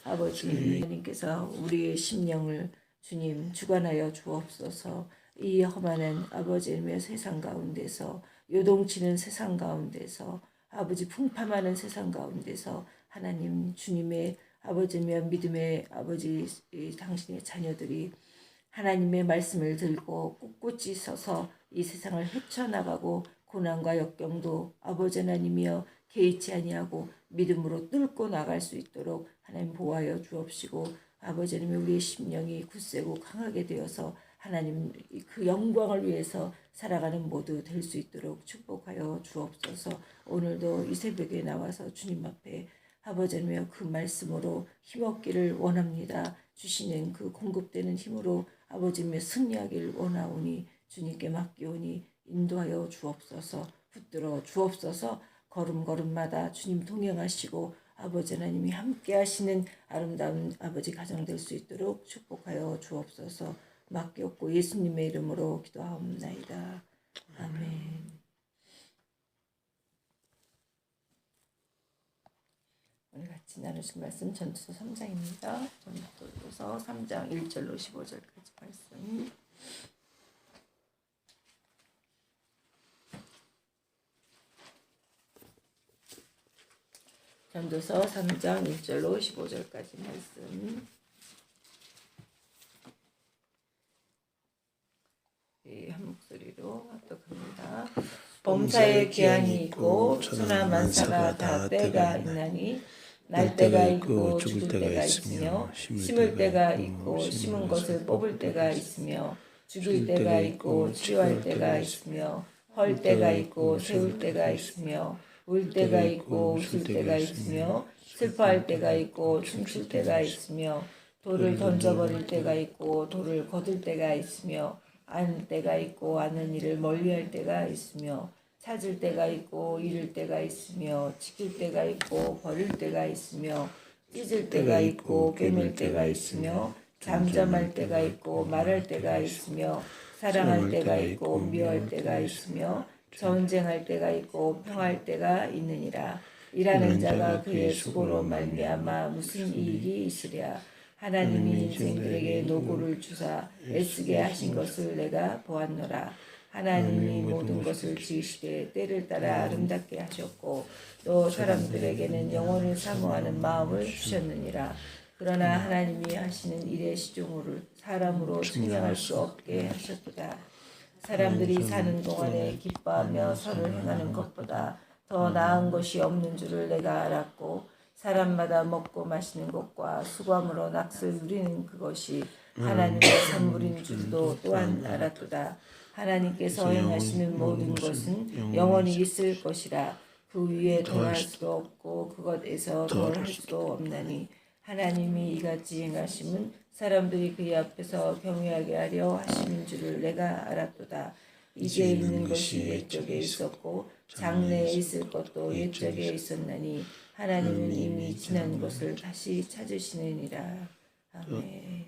아버지 하나님께서 우리의 심령을 주님 주관하여 주옵소서. 이 험한한 아버지의 세상 가운데서 요동치는 세상 가운데서 아버지 풍파하는 세상 가운데서 하나님 주님의 아버지며 믿음의 아버지 당신의 자녀들이 하나님의 말씀을 들고 꿋꿋이 서서 이 세상을 헤쳐나가고 고난과 역경도 아버지 하나님이여 개의치 아니하고 믿음으로 뚫고 나갈 수 있도록 하나님 보호하여 주옵시고 아버지 하나님 우리의 심령이 굳세고 강하게 되어서 하나님 그 영광을 위해서 살아가는 모두 될 수 있도록 축복하여 주옵소서. 오늘도 이 새벽에 나와서 주님 앞에 아버지 하나님 그 말씀으로 힘없기를 원합니다. 주시는 그 공급되는 힘으로 아버지며 승리하기를 원하오니 주님께 맡기오니 인도하여 주옵소서. 붙들어 주옵소서. 걸음걸음마다 주님 동행하시고 아버지 하나님이 함께 하시는 아름다운 아버지 가정 될 수 있도록 축복하여 주옵소서. 맡기옵고 예수님의 이름으로 기도하옵나이다. 아멘. 오늘 같이 나누실 말씀 전도서 3장입니다. 전도서 3장 1절로 15절까지 말씀. 전도서 3장 1절로 15절까지 말씀. 한 목소리로 합독합니다. 범사에 기한이 있고 천하 만사가 다 때가 있나니 날 때가 있고 죽을 때가 있으며 심을 때가 있고 심은 것을 뽑을 때가 있으며 죽일 때가 있고 치료할 때가 있으며 헐 때가 있고 세울 때가 있으며 울 때가 있고 웃을 때가 있으며 슬퍼할 때가 있고 춤출 때가 있으며 돌을 던져버릴 때가 있고 돌을 거둘 때가 있으며 아는 때가 있고 아는 일을 멀리할 때가 있으며 찾을 때가 있고 잃을 때가 있으며 지킬 때가 있고 버릴 때가 있으며 찢을 때가 있고 꿰맬 때가 있으며 잠잠할 때가 있고 말할 때가 있으며 사랑할 때가 있고 미워할 때가 있으며 전쟁할 때가 있고 평할 때가 있느니라. 일하는 자가 그의 수고로 말미암아 무슨 이익이 있으랴. 하나님이 인생들에게 노고를 주사 애쓰게 하신 것을 내가 보았노라. 하나님이 모든 것을 지으시되 때를 따라 아름답게 하셨고 또 사람들에게는 영혼을 사모하는 마음을 주셨느니라. 그러나 하나님이 하시는 일의 시종을 사람으로 측량할 수 없게 하셨도다. 사람들이 사는 동안에 기뻐하며 선을 행하는 것보다 더 나은 것이 없는 줄을 내가 알았고 사람마다 먹고 마시는 것과 수고함으로 낚을 누리는 그것이 하나님의 선물인 줄도 또한 알았도다. 하나님께서 행하시는 모든 것은 영원히 있을 것이라. 그 위에 더할 수도 없고 그것에서 덜할 수도 없나니 하나님이 이같이 행하심은 사람들이 그의 앞에서 경외하게 하려 하심인 줄을 내가 알았도다. 이제 있는 것이 옛적에 있었고 장래에 있을 것도 옛적에 있었나니 하나님은 이미 지난 것을 다시 찾으시느니라. 아멘.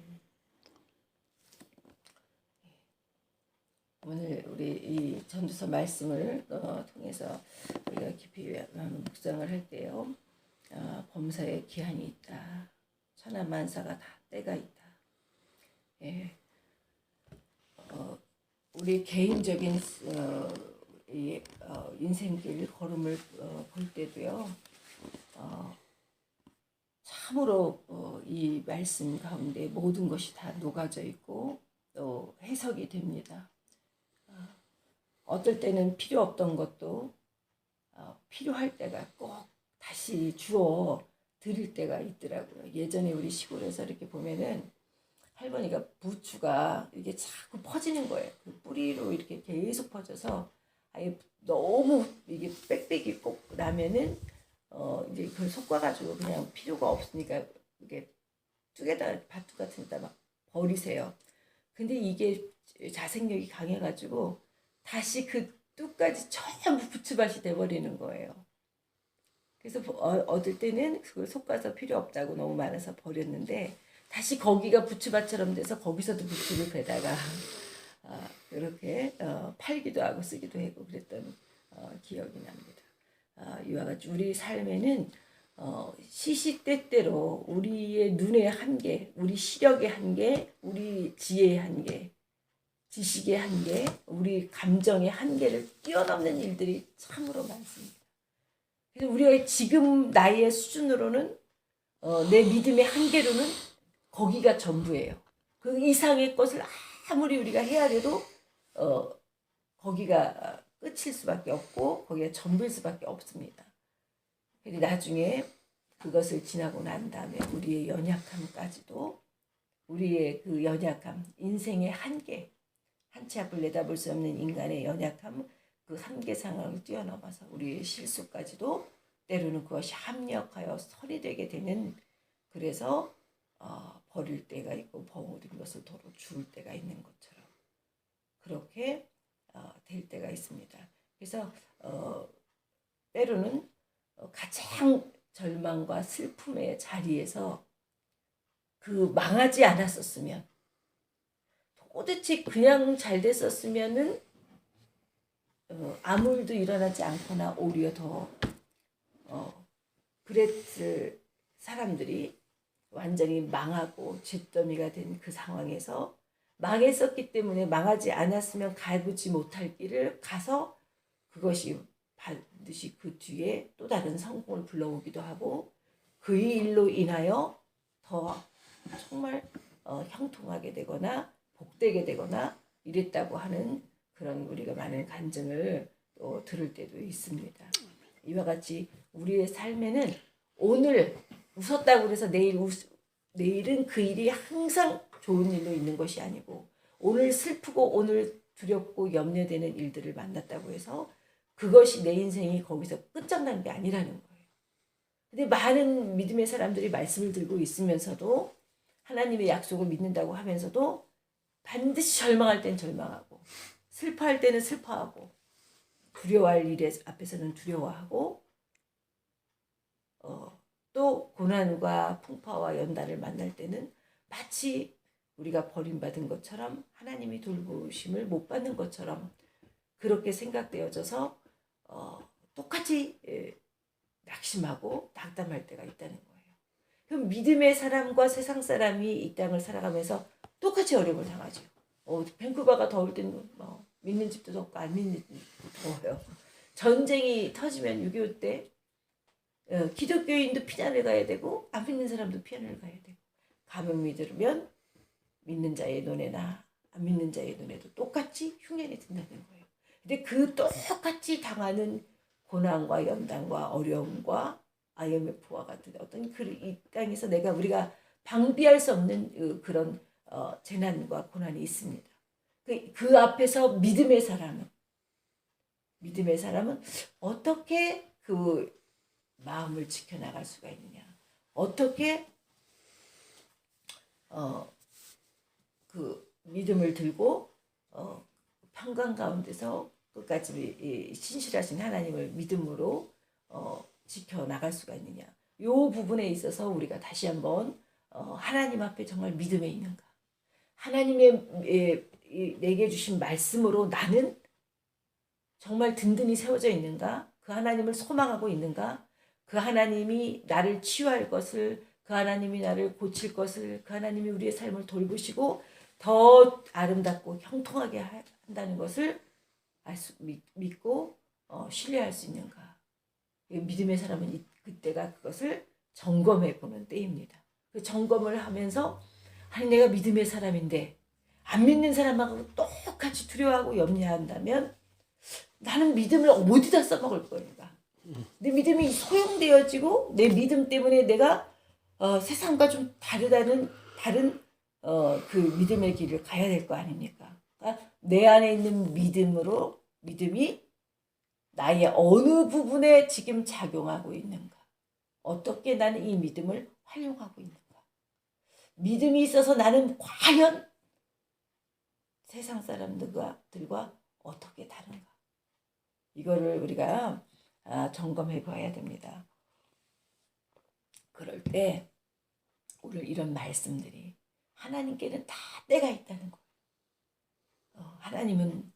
오늘 우리 이 전도서 말씀을 통해서 우리가 깊이 묵상을 할 때요. 범사에 기한이 있다. 천하 만사가 다 때가 있다. 예. 우리 개인적인 인생길 걸음을 볼 때도요. 참으로 이 말씀 가운데 모든 것이 다 녹아져 있고 또 해석이 됩니다. 어떨 때는 필요 없던 것도 필요할 때가 꼭 다시 주워 드릴 때가 있더라고요. 예전에 우리 시골에서 이렇게 보면은 할머니가 부추가 이게 자꾸 퍼지는 거예요. 그 뿌리로 이렇게 계속 퍼져서 아예 너무 이게 빽빽이 꼭 나면은 이제 그걸 솎아가지고 그냥 필요가 없으니까 이게 뚝에다 밭둑 같은 데다 막 버리세요. 근데 이게 자생력이 강해가지고 다시 그 뚝까지 전부 부추밭이 돼버리는 거예요. 그래서 얻을 때는 그걸 솎아서 필요 없다고 너무 많아서 버렸는데 다시 거기가 부추밭처럼 돼서 거기서도 부추를 베다가 그렇게 팔기도 하고 쓰기도 하고 그랬던 기억이 납니다. 이와 같이 우리 삶에는 시시때때로 우리의 눈의 한계, 우리 시력의 한계, 우리 지혜의 한계, 지식의 한계, 우리 감정의 한계를 뛰어넘는 일들이 참으로 많습니다. 그래서 우리가 지금 나이의 수준으로는 내 믿음의 한계로는 거기가 전부예요. 그 이상의 것을 아무리 우리가 해야 돼도 거기가 끝일 수밖에 없고 거기가 전부일 수밖에 없습니다. 그래서 나중에 그것을 지나고 난 다음에 우리의 연약함까지도 우리의 그 연약함, 인생의 한계, 한 치 앞을 내다볼 수 없는 인간의 연약함, 그 한계 상황을 뛰어넘어서 우리의 실수까지도 때로는 그것이 합력하여 선이 되게 되는, 그래서 버릴 때가 있고 버무린 것을 도로 줄 때가 있는 것처럼 그렇게 될 때가 있습니다. 그래서 때로는 가장 절망과 슬픔의 자리에서 그 망하지 않았었으면, 도대체 그냥 잘 됐었으면은 아무 일도 일어나지 않거나 오히려 더 그랬을 사람들이 완전히 망하고 잿더미가 된 그 상황에서 망했었기 때문에 망하지 않았으면 가보지 못할 길을 가서 그것이 반드시 그 뒤에 또 다른 성공을 불러오기도 하고 그 일로 인하여 더 정말 형통하게 되거나 복되게 되거나 이랬다고 하는 그런 우리가 많은 간증을 또 들을 때도 있습니다. 이와 같이 우리의 삶에는 오늘 웃었다고 해서 내일은 그 일이 항상 좋은 일로 있는 것이 아니고, 오늘 슬프고 오늘 두렵고 염려되는 일들을 만났다고 해서 그것이 내 인생이 거기서 끝장난 게 아니라는 거예요. 근데 많은 믿음의 사람들이 말씀을 들고 있으면서도 하나님의 약속을 믿는다고 하면서도 반드시 절망할 땐 절망하고 슬퍼할 때는 슬퍼하고 두려워할 일 앞에서는 두려워하고 또 고난과 풍파와 연단을 만날 때는 마치 우리가 버림받은 것처럼 하나님이 돌보심을 못 받는 것처럼 그렇게 생각되어져서 똑같이 낙심하고 낙담할 때가 있다는 거예요. 그럼 믿음의 사람과 세상 사람이 이 땅을 살아가면서 똑같이 어려움을 당하죠. 밴쿠버가 더울 때는 믿는 집도 덥고 안 믿는 집도 더워요. 전쟁이 터지면 6.25 때 기독교인도 피난을 가야 되고 안 믿는 사람도 피난을 가야 되고, 감염이 들으면 믿는 자의 눈에나 안 믿는 자의 눈에도 똑같이 흉년이 든다는 거예요. 근데 그 똑같이 당하는 고난과 연단과 어려움과 IMF와 같은 어떤 이 땅에서 우리가 방비할 수 없는 그런 재난과 고난이 있습니다. 그 앞에서 믿음의 사람은 어떻게 그 마음을 지켜나갈 수가 있느냐, 어떻게 그 믿음을 들고 평강 가운데서 끝까지 신실하신 하나님을 믿음으로 지켜나갈 수가 있느냐, 이 부분에 있어서 우리가 다시 한번 하나님 앞에 정말 믿음에 있는가, 하나님의 내게 주신 말씀으로 나는 정말 든든히 세워져 있는가, 그 하나님을 소망하고 있는가, 그 하나님이 나를 치유할 것을, 그 하나님이 나를 고칠 것을, 그 하나님이 우리의 삶을 돌보시고 더 아름답고 형통하게 한다는 것을 믿고 신뢰할 수 있는가. 믿음의 사람은 그때가 그것을 점검해 보는 때입니다. 그 점검을 하면서 아니 내가 믿음의 사람인데 안 믿는 사람하고 똑같이 두려워하고 염려한다면 나는 믿음을 어디다 써먹을 거인가. 내 믿음이 소용되어지고 내 믿음 때문에 내가 세상과 좀 다른 그 믿음의 길을 가야 될 거 아닙니까? 그러니까 내 안에 있는 믿음이 나의 어느 부분에 지금 작용하고 있는가? 어떻게 나는 이 믿음을 활용하고 있는가? 믿음이 있어서 나는 과연 세상 사람들과 어떻게 다른가? 이거를 우리가 점검해 봐야 됩니다. 그럴 때 오늘 이런 말씀들이 하나님께는 다 때가 있다는 거예요. 하나님은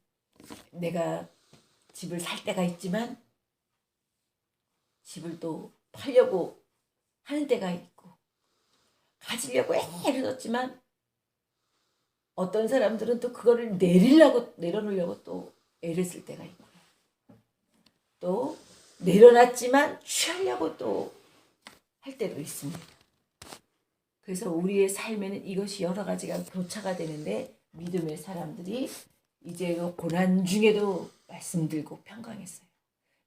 내가 집을 살 때가 있지만 집을 또 팔려고 하는 때가 있고 가지려고 애를 썼지만 어떤 사람들은 또 그거를 내려놓으려고 또 애를 쓸 때가 있고요. 또 내려놨지만 취하려고 또 할 때도 있습니다. 그래서 우리의 삶에는 이것이 여러 가지가 교차가 되는데 믿음의 사람들이 이제 그 고난 중에도 말씀 들고 평강했어요.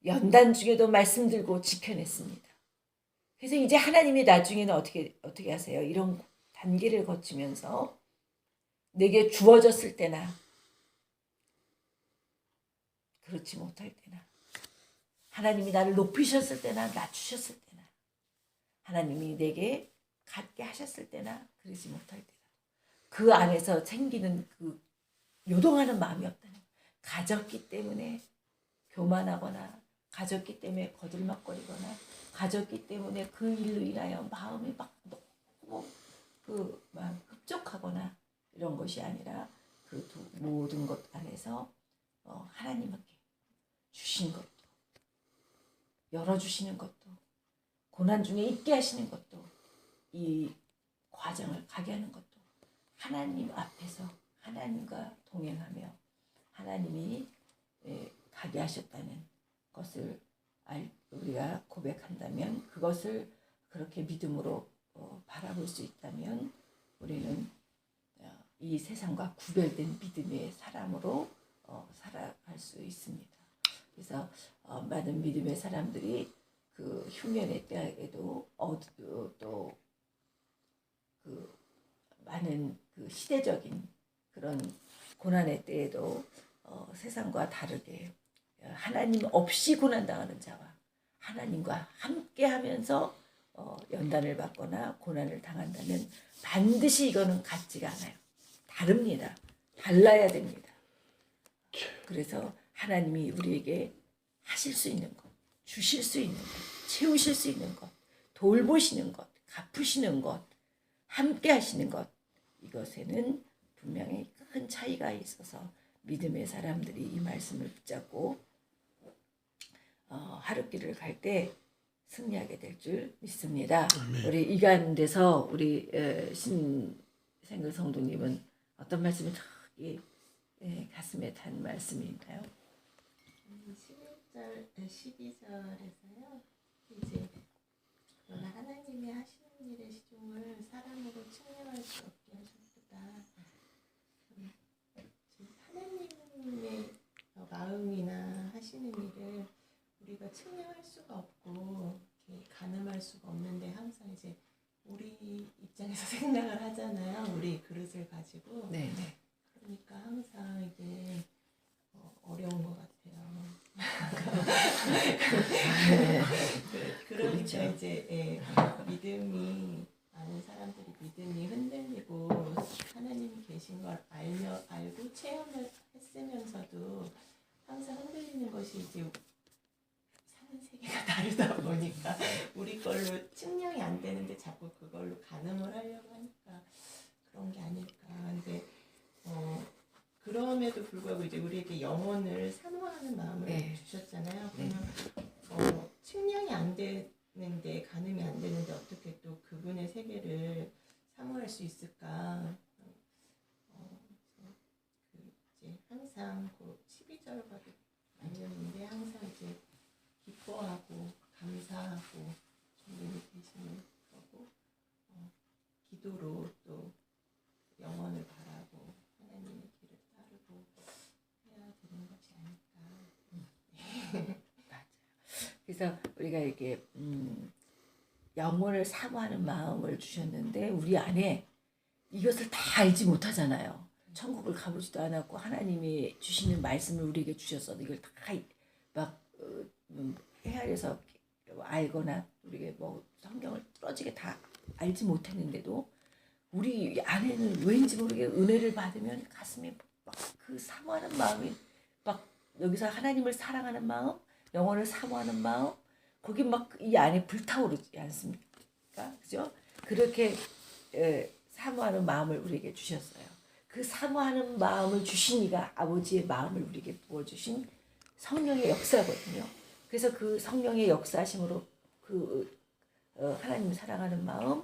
연단 중에도 말씀 들고 지켜냈습니다. 그래서 이제 하나님이 나중에는 어떻게 하세요? 이런 단계를 거치면서 내게 주어졌을 때나 그렇지 못할 때나 하나님이 나를 높이셨을 때나 낮추셨을 때나 하나님이 내게 갖게 하셨을 때나 그러지 못할 때나 그 안에서 생기는 그 요동하는 마음이 없다는 거예요. 가졌기 때문에 교만하거나 가졌기 때문에 거들먹거리거나 가졌기 때문에 그 일로 인하여 마음이 막 너무 막 흡족하거나 이런 것이 아니라 그 모든 것 안에서 하나님께 주신 것도 열어주시는 것도 고난 중에 있게 하시는 것도 이 과정을 가게 하는 것도 하나님 앞에서 하나님과 동행하며 하나님이 가게 하셨다는 것을 우리가 고백한다면 그것을 그렇게 믿음으로 바라볼 수 있다면 우리는 이 세상과 구별된 믿음의 사람으로 살아갈 수 있습니다. 그래서 많은 믿음의 사람들이 그 흉년의 때에도 또 그 많은 그 시대적인 그런 고난의 때에도 세상과 다르게 하나님 없이 고난당하는 자와 하나님과 함께하면서 연단을 받거나 고난을 당한다면 반드시 이거는 같지가 않아요. 다릅니다. 달라야 됩니다. 그래서 하나님이 우리에게 하실 수 있는 것, 주실 수 있는 것, 채우실 수 있는 것, 돌보시는 것, 갚으시는 것, 함께 하시는 것, 이것에는 분명히 큰 차이가 있어서 믿음의 사람들이 이 말씀을 붙잡고 하루길을 갈 때 승리하게 될 줄 믿습니다. 아멘. 우리 이 가운데서 우리 신생글 성도님은 어떤 말씀이 특히 가슴에 단 말씀인가요? 12절에서요. 이제 그러나 하나님이 하시는 일의 시종을 사람으로 측량할 수 없게 하셨다. 하나님의 마음이나 하시는 일을 우리가 측량할 수가 없고 가늠할 수가 없는데 항상 이제 우리 입장에서 생각을 하잖아요. 우리 그릇을 가지고. 네. 그러니까 항상 이게 어려운 것 같아요. 그러니까 그렇죠. 이제 믿음이 많은 사람들이 믿음이 흔들리고 하나님이 계신 걸 알고 체험을 했으면서도 항상 흔들리는 것이 이제 사는 세계가 다르다 보니까 우리 걸로 측량이 안 되는데 자꾸 그걸로 가늠을 하려고 하니까 그런 게 아닐까. 근데 그럼에도 불구하고 이제 우리에게 영혼을 사모하는 마음을 주셨잖아요. 그러면 측량이 안 되는데 가늠이 안 되는데 어떻게 또 그분의 세계를 사모할 수 있을까? 이제 항상 그 12절과도 관련인데 항상 이제 기뻐하고 감사하고 주님이 계시는 거고 기도로 또 영혼을 바라고 하나님의 길을 따르고 해야 되는 것이 아닐까. 맞아요. 그래서 우리가 이렇게 영혼을 사모하는 마음을 주셨는데 우리 안에 이것을 다 알지 못하잖아요. 천국을 가보지도 않았고 하나님이 주시는 말씀을 우리에게 주셔서 이걸 다 막 헤아려서 알거나 우리가 뭐 성경을 뚫어지게 다 알지 못했는데도 우리 안에는 왠지 모르게 은혜를 받으면 가슴에 막 그 사모하는 마음이 막 여기서 하나님을 사랑하는 마음, 영혼을 사모하는 마음, 거기 막 이 안에 불타오르지 않습니까? 그죠? 그렇게 사모하는 마음을 우리에게 주셨어요. 그 사모하는 마음을 주신 이가 아버지의 마음을 우리에게 부어주신 성령의 역사거든요. 그래서 그 성령의 역사심으로 그 하나님을 사랑하는 마음,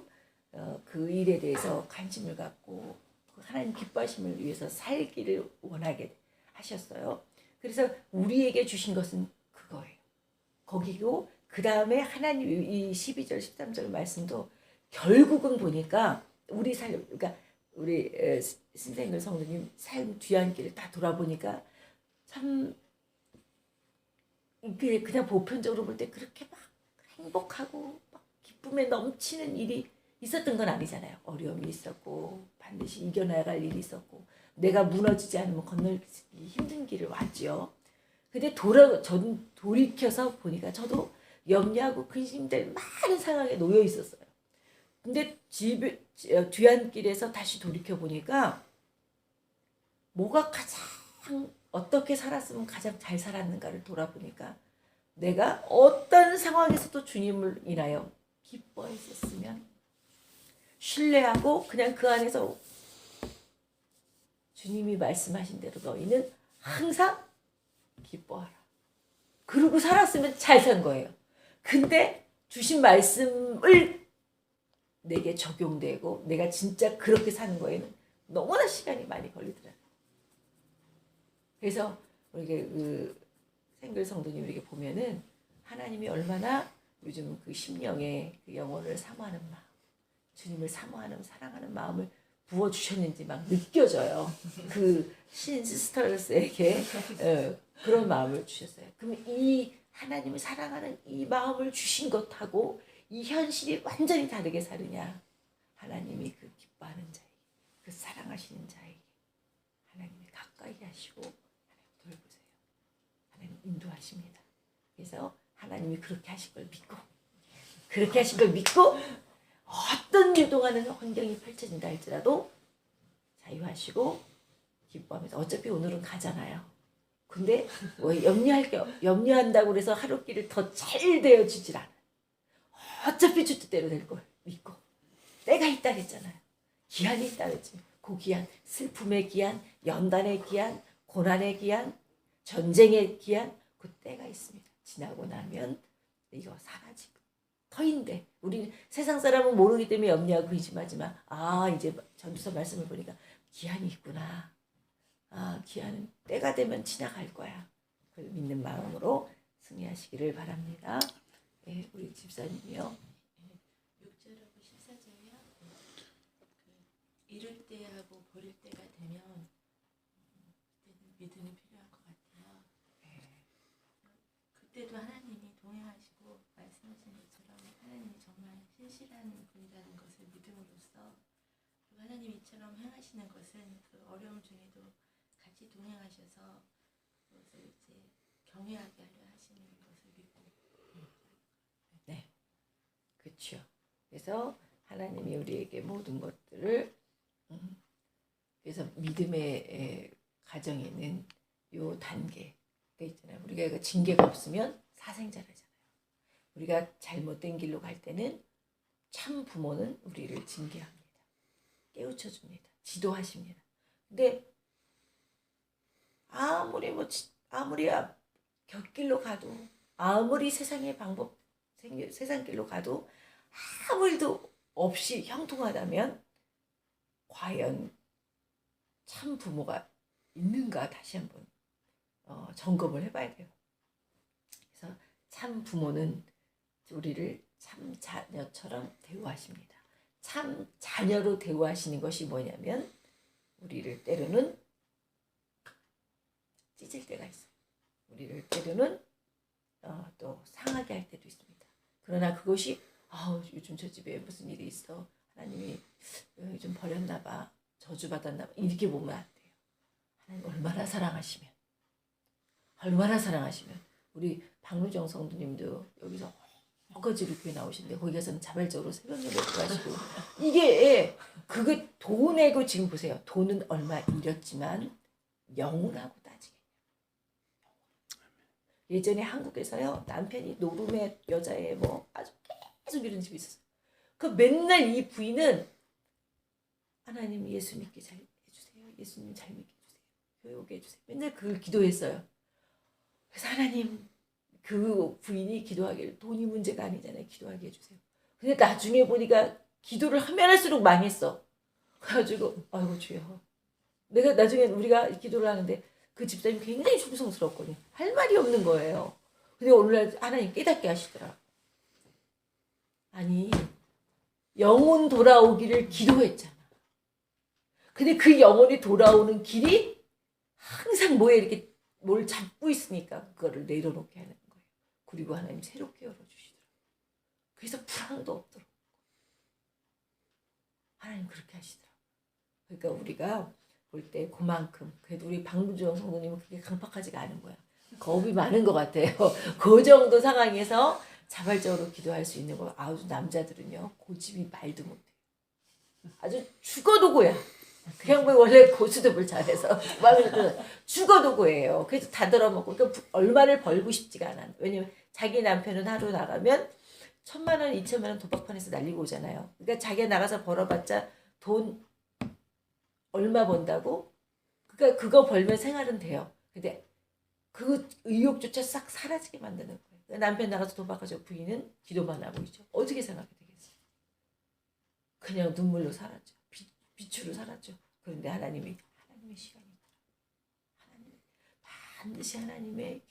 그 일에 대해서 관심을 갖고 하나님 기뻐하심을 위해서 살기를 원하게 하셨어요. 그래서 우리에게 주신 것은 그거예요. 거기고 그 다음에 하나님 이 12절 13절 말씀도 결국은 보니까 우리 삶, 그러니까 우리 신생글 성도님 삶 뒤안길을 다 돌아보니까 참 그냥 보편적으로 볼 때 그렇게 막 행복하고 막 기쁨에 넘치는 일이 있었던 건 아니잖아요. 어려움이 있었고 반드시 이겨나갈 일이 있었고 내가 무너지지 않으면 건너기 힘든 길을 왔죠. 근데 전 돌이켜서 보니까 저도 염려하고 근심될 많은 상황에 놓여 있었어요. 근데 뒤안길에서 다시 돌이켜 보니까 뭐가 가장 어떻게 살았으면 가장 잘 살았는가를 돌아보니까 내가 어떤 상황에서도 주님을 인하여 기뻐했었으면 신뢰하고 그냥 그 안에서 주님이 말씀하신 대로 너희는 항상 기뻐하라. 그러고 살았으면 잘 산 거예요. 근데 주신 말씀을 내게 적용되고 내가 진짜 그렇게 사는 거에는 너무나 시간이 많이 걸리더라고요. 그래서 우리가 그 생글 성도님 이렇게 보면은 하나님이 얼마나 요즘 그 심령에 그 영혼을 사모하는 마음, 주님을 사모하는 사랑하는 마음을 부어주셨는지 막 느껴져요. 그 신시스터스에게 그런 마음을 주셨어요. 그럼 이 하나님을 사랑하는 이 마음을 주신 것하고 이 현실이 완전히 다르게 사느냐. 하나님이 그 기뻐하는 자에게, 그 사랑하시는 자에게 하나님이 가까이 하시고 하나님 돌보세요. 하나님 인도하십니다. 그래서 하나님이 그렇게 하실 걸 믿고 그렇게 하실 걸 믿고 어떤 유동하는 환경이 펼쳐진다 할지라도 자유하시고 기뻐하면서 어차피 오늘은 가잖아요. 근데 뭐 염려한다고 그래서 하루길을 더 잘 되어주질 않아. 어차피 주 뜻대로 될 걸 믿고 때가 있다 했잖아요. 기한이 있다 그랬지. 그 기한, 슬픔의 기한, 연단의 기한, 고난의 기한, 전쟁의 기한, 그 때가 있습니다. 지나고 나면 이거 사라지고 터인데 우리 세상 사람은 모르기 때문에 염려하고 의심하지만 이제 전도서 말씀을 보니까 기한이 있구나. 기한은 때가 되면 지나갈 거야. 그걸 믿는 마음으로 승리하시기를 바랍니다. 네, 우리 집사님이요. 6절하고 14절이요. 이룰 때하고 버릴 때가 되면 그때는 믿음이 필요할 것 같아요. 그때도 하나님이 동행하시고 말씀하신 것처럼 하나님이 정말 신실한 분이라는 것을 믿음으로써 그리고 하나님이 이처럼 행하시는 것은 그 어려움 중에도 같이 동행하셔서 그것을 이제 경외하게 하려 하시는 것을 믿고 네, 그렇죠. 그래서 하나님이 우리에게 모든 것들을 그래서 믿음의 가정에는 요 단계가 있잖아요. 우리가 그 징계가 없으면 사생자라잖아요. 우리가 잘못된 길로 갈 때는 참 부모는 우리를 징계합니다. 깨우쳐 줍니다. 지도하십니다. 근데 아무리 곁길로 가도 아무리 세상의 방법 세상 길로 가도 아무 일도 없이 형통하다면 과연 참 부모가 있는가 다시 한번 점검을 해봐야 돼요. 그래서 참 부모는 우리를 참 자녀처럼 대우하십니다. 참 자녀로 대우하시는 것이 뭐냐면 우리를 때로는 찢을 때가 있어요. 우리를 때로는 또 상하게 할 때도 있습니다. 그러나 그것이 요즘 저 집에 무슨 일이 있어. 하나님이 좀 버렸나 봐. 저주받았나 봐. 이렇게 보면 안 돼요. 하나님 얼마나 사랑하시면 우리 박루정 성도님도 여기서 허거지로 교회 나오시는데 거기 가서는 자발적으로 새벽 예배 가시고 이게 그게 돈 내고 지금 보세요. 돈은 얼마 잃었지만 영혼하고 따지게. 예전에 한국에서요 남편이 노름의 여자애 아주 계속 이런 집이 있었어요. 그 맨날 이 부인은 하나님 예수 믿게 잘 해주세요. 예수님 잘 믿게 해주세요. 교회 오게 해주세요. 맨날 그걸 기도했어요. 그래서 하나님 그 부인이 기도하기를 돈이 문제가 아니잖아요. 기도하게 해주세요. 근데 나중에 보니까 기도를 하면 할수록 망했어. 그래가지고 아이고 주여. 내가 나중에 우리가 기도를 하는데 그 집사님 굉장히 충성스럽거든요. 할 말이 없는 거예요. 근데 오늘날 하나님 깨닫게 하시더라. 아니 영혼 돌아오기를 기도했잖아. 근데 그 영혼이 돌아오는 길이 항상 뭐에 이렇게 뭘 잡고 있으니까 그거를 내려놓게 하는 거예요. 그리고 하나님 새롭게 열어주시더라고요. 그래서 불안도 없도록. 하나님 그렇게 하시더라고요. 그러니까 우리가 볼 때 그만큼 그래도 우리 박문정 성도님은 그렇게 강팍하지가 않은 거야. 겁이 많은 것 같아요. 그 정도 상황에서 자발적으로 기도할 수 있는 거. 아주 남자들은요 고집이 말도 못해요. 아주 죽어도 고야. 그 양반이 원래 고수톱을 잘해서 죽어도 고예요. 그래서 다 들어먹고 그러니까 얼마를 벌고 싶지가 않아. 왜냐면 자기 남편은 하루 나가면 1,000만 원, 2,000만 원 도박판에서 날리고 오잖아요. 그러니까 자기가 나가서 벌어봤자 돈 얼마 번다고? 그러니까 그거 벌면 생활은 돼요. 근데 그 의욕조차 싹 사라지게 만드는 거예요. 그러니까 남편 나가서 도박하죠. 부인은 기도만 하고 있죠. 어떻게 생각이 되겠어요? 그냥 눈물로 살았죠. 빛으로 살았죠. 그런데 하나님의 시간이 반드시 하나님의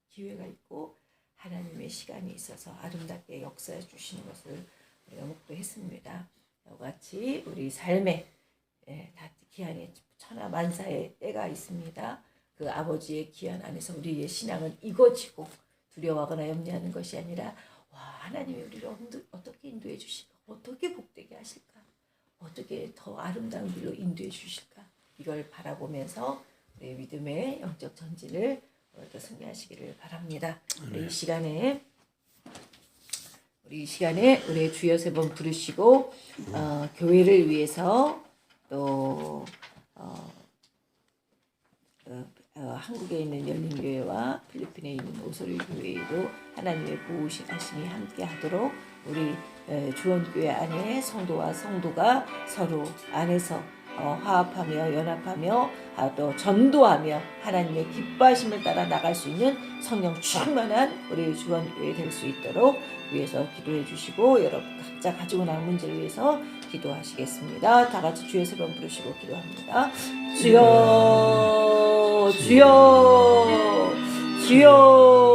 기회가 있고 하나님의 시간이 있어서 아름답게 역사해 주시는 것을 우리가 목도했습니다. 이와 같이 우리 삶에 다 기한의 천하만사의 때가 있습니다. 그 아버지의 기한 안에서 우리의 신앙은 이거지고 두려워하거나 염려하는 것이 아니라 와 하나님이 우리를 어떻게 인도해 주실까? 어떻게 복되게 하실까? 어떻게 더 아름다운 길로 인도해 주실까? 이걸 바라보면서 우리의 믿음의 영적 전진을 오늘도 승리하시기를 바랍니다. 이 시간에 우리의 주여 세 번 부르시고 교회를 위해서 또 한국에 있는 열린교회와 필리핀에 있는 오소리 교회에도 하나님의 보호하심이 함께하도록 우리 주원교회 안에 성도와 성도가 서로 안에서 화합하며 연합하며 또 전도하며 하나님의 기뻐하심을 따라 나갈 수 있는 성령 충만한 우리 주원교회 될 수 있도록 위해서 기도해 주시고 여러분 각자 가지고 나온 문제를 위해서 기도하시겠습니다. 다 같이 주여 세 번 부르시고 기도합니다. 주여 주여 주여